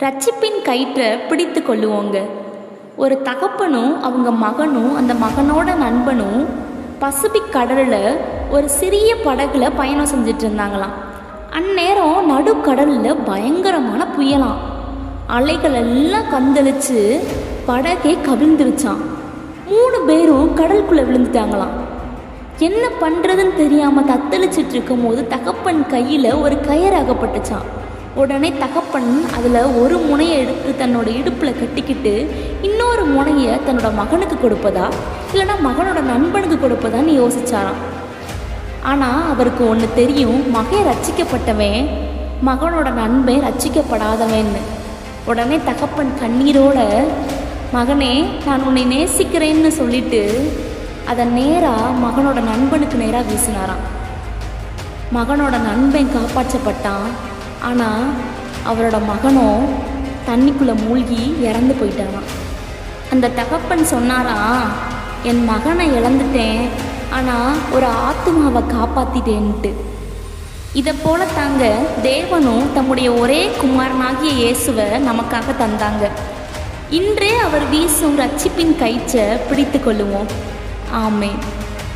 ரட்சிப்பின் கயிற்றை பிடித்து கொள்ளுவோங்க. ஒரு தகப்பனும் அவங்க மகனும் அந்த மகனோட நண்பனும் பசிபிக் கடலில் ஒரு சிறிய படகுல பயணம் செஞ்சிட்டு இருந்தாங்களாம். அந்நேரம் நடுக்கடலில் பயங்கரமான புயலாம். அலைகள் எல்லாம் கந்தளிச்சு படகே கவிழ்ந்துருச்சான். 3 பேரும் கடலுக்குள்ளே விழுந்துட்டாங்களாம். என்ன பண்ணுறதுன்னு தெரியாமல் தத்தளிச்சிட்டு இருக்கும் போது தகப்பன் கையில் ஒரு கயிறு அகப்பட்டுச்சான். உடனே தகப்பன் அதில் ஒரு முனையை எடுத்து தன்னோட இடுப்பில் கட்டிக்கிட்டு இன்னொரு முனையை தன்னோட மகனுக்கு கொடுப்பதா இல்லைனா மகனோட நண்பனுக்கு கொடுப்பதான்னு யோசிச்சாராம். ஆனால் அவருக்கு ஒன்று தெரியும், மகன் ரட்சிக்கப்பட்டவன், மகனோட நண்பன் ரட்சிக்கப்படாதவன்னு. உடனே தகப்பன் கண்ணீரோட, மகனே நான் உன்னை நேசிக்கிறேன்னு சொல்லிட்டு அதை நேராக மகனோட நண்பனுக்கு நேராக வீசினாராம். மகனோட நண்பன் காப்பாற்றப்பட்டான். ஆனால் அவரோட மகனும் தண்ணிக்குள்ளே மூழ்கி இறந்து போயிட்டாராம். அந்த தகப்பன் சொன்னாராம், என் மகனை இழந்துட்டேன், ஆனால் ஒரு ஆத்துமாவை காப்பாற்றிட்டேன்ட்டு. இதை போல தாங்க தேவனும் தம்முடைய ஒரே குமாரனாகிய இயேசுவை நமக்காக தந்தாங்க. இன்றே அவர் வீசும் ரட்சிப்பின் கயிற்றை பிடித்து கொள்ளுவோம். ஆமென்.